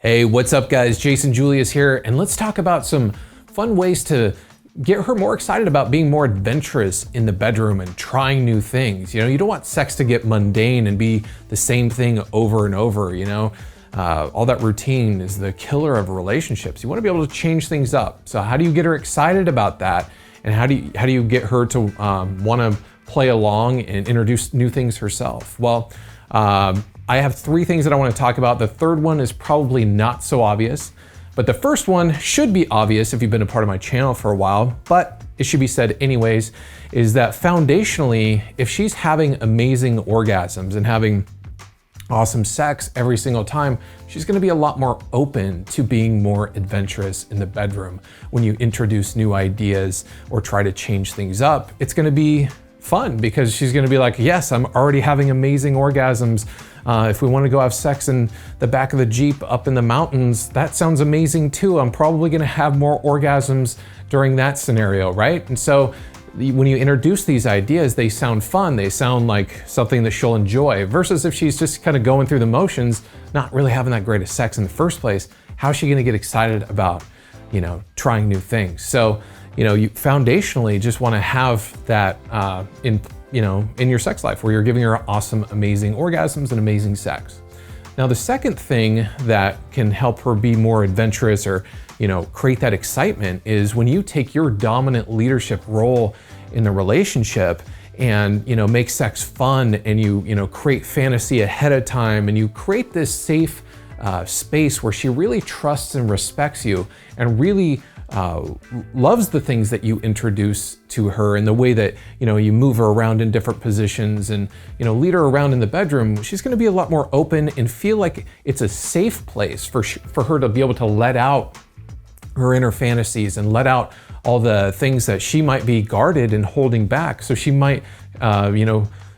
Hey, what's up guys? Jason Julius here, and let's talk about some fun ways to get her more excited about being more adventurous in the bedroom and trying new things. You know, you don't want sex to get mundane and be the same thing over and over, you know? All that routine is the killer of relationships. You want to be able to change things up. So how do you get her excited about that? And how do you get her to want to play along and introduce new things herself? Well, I have three things that I want to talk about. The third one is probably not so obvious, but the first one should be obvious if you've been a part of my channel for a while, but it should be said anyways, is that foundationally, if she's having amazing orgasms and having awesome sex every single time, she's going to be a lot more open to being more adventurous in the bedroom. When you introduce new ideas or try to change things up, it's going to be fun because she's going to be like, yes, I'm already having amazing orgasms. If we want to go have sex in the back of the Jeep up in the mountains, that sounds amazing too. I'm probably going to have more orgasms during that scenario, right? And so when you introduce these ideas, they sound fun. They sound like something that she'll enjoy, versus if she's just kind of going through the motions, not really having that great of sex in the first place. How's she going to get excited about, you know, trying new things? So, you know, you foundationally just want to have that in your sex life, where you're giving her awesome, amazing orgasms and amazing sex. Now, the second thing that can help her be more adventurous or, you know, create that excitement is when you take your dominant leadership role in the relationship and, you know, make sex fun, and you create fantasy ahead of time, and you create this safe space where she really trusts and respects you and really loves the things that you introduce to her, and the way that, you know, you move her around in different positions and, you know, lead her around in the bedroom. She's going to be a lot more open and feel like it's a safe place for her to be able to let out her inner fantasies and let out all the things that she might be guarded and holding back. So she might,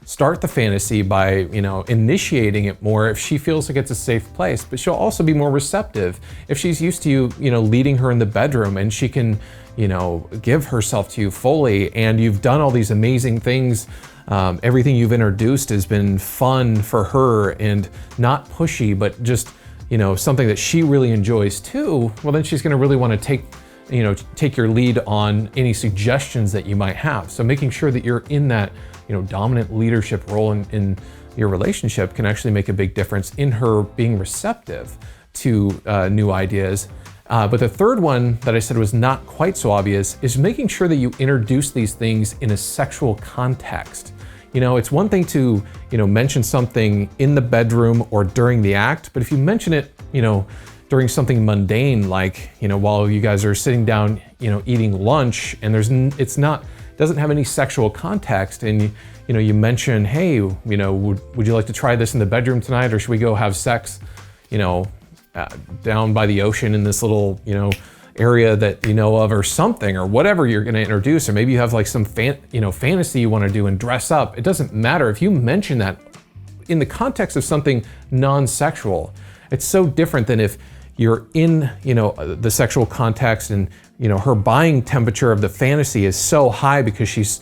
start the fantasy by, initiating it more if she feels like it's a safe place, but she'll also be more receptive if she's used to you, leading her in the bedroom, and she can, give herself to you fully, and you've done all these amazing things. Everything you've introduced has been fun for her and not pushy, but just, something that she really enjoys too. Well, then she's going to really want to take your lead on any suggestions that you might have. So making sure that you're in that, dominant leadership role in your relationship can actually make a big difference in her being receptive to new ideas. But the third one that I said was not quite so obvious is making sure that you introduce these things in a sexual context. It's one thing to, mention something in the bedroom or during the act, but if you mention it, during something mundane, like, while you guys are sitting down, eating lunch, and doesn't have any sexual context, and you mention, hey, would you like to try this in the bedroom tonight, or should we go have sex, down by the ocean in this little, area that you know of, or something, or whatever you're going to introduce, or maybe you have like some fantasy you want to do and dress up. It doesn't matter if you mention that in the context of something non-sexual. It's so different than if you're in, the sexual context, and, her buying temperature of the fantasy is so high because she's,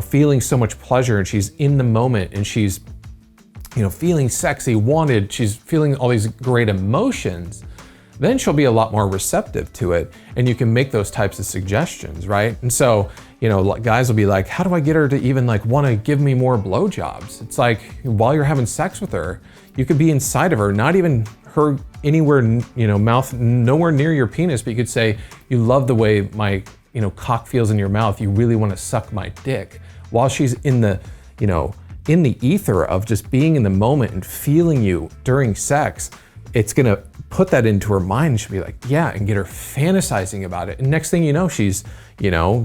feeling so much pleasure, and she's in the moment, and she's, feeling sexy, wanted, she's feeling all these great emotions. Then she'll be a lot more receptive to it, and you can make those types of suggestions, right? And so, guys will be like, how do I get her to even want to give me more blowjobs? It's like, while you're having sex with her, you could be inside of her, not even her anywhere, mouth nowhere near your penis, but you could say, you love the way my, cock feels in your mouth. You really want to suck my dick, while she's in the, in the ether of just being in the moment and feeling you during sex. It's going to put that into her mind, and she'll be like, yeah, and get her fantasizing about it. And next thing you know, she's,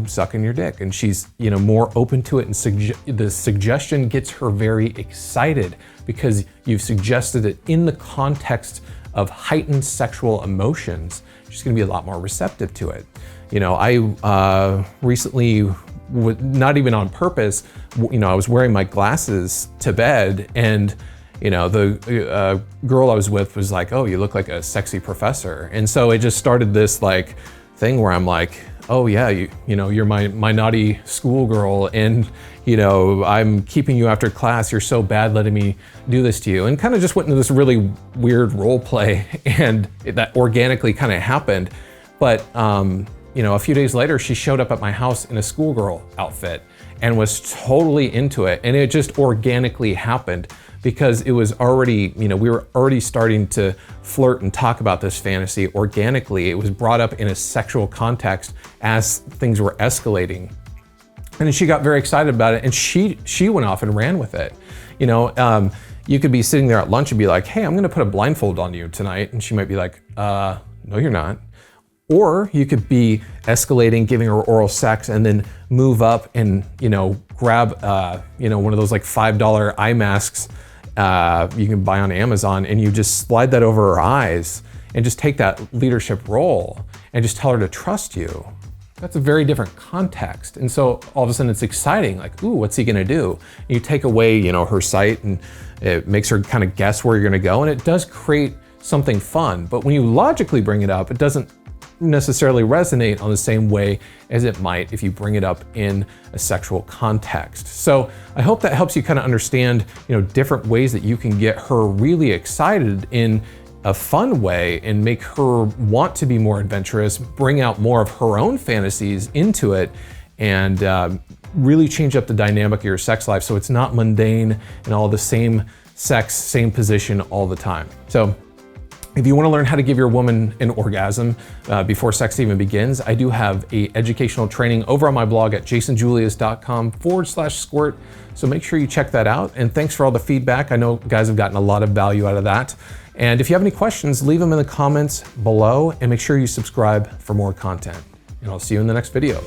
sucking your dick, and she's, more open to it. And the suggestion gets her very excited because you've suggested it in the context of heightened sexual emotions. She's going to be a lot more receptive to it. I recently, not even on purpose, I was wearing my glasses to bed, and the girl I was with was like, oh, you look like a sexy professor. And so it just started this thing where I'm like, oh yeah, you're my naughty schoolgirl, and I'm keeping you after class. You're so bad letting me do this to you. And kind of just went into this really weird role play, and that organically kind of happened. But a few days later, she showed up at my house in a schoolgirl outfit and was totally into it. And it just organically happened because it was already, we were already starting to flirt and talk about this fantasy organically. It was brought up in a sexual context as things were escalating. And then she got very excited about it, and she went off and ran with it. You could be sitting there at lunch and be like, hey, I'm gonna put a blindfold on you tonight. And she might be like, no, you're not. Or you could be escalating, giving her oral sex, and then move up and grab one of those like $5 eye masks you can buy on Amazon, and you just slide that over her eyes and just take that leadership role and just tell her to trust you. That's a very different context. And so all of a sudden it's exciting, like, ooh, what's he gonna do? And you take away her sight, and it makes her kind of guess where you're gonna go, and it does create something fun. But when you logically bring it up, it doesn't necessarily resonate on the same way as it might if you bring it up in a sexual context. So I hope that helps you kind of understand, different ways that you can get her really excited in a fun way and make her want to be more adventurous, bring out more of her own fantasies into it, and really change up the dynamic of your sex life so it's not mundane and all the same sex, same position all the time. So if you want to learn how to give your woman an orgasm before sex even begins, I do have a educational training over on my blog at jasonjulius.com/squirt. So make sure you check that out. And thanks for all the feedback. I know guys have gotten a lot of value out of that. And if you have any questions, leave them in the comments below, and make sure you subscribe for more content. And I'll see you in the next video.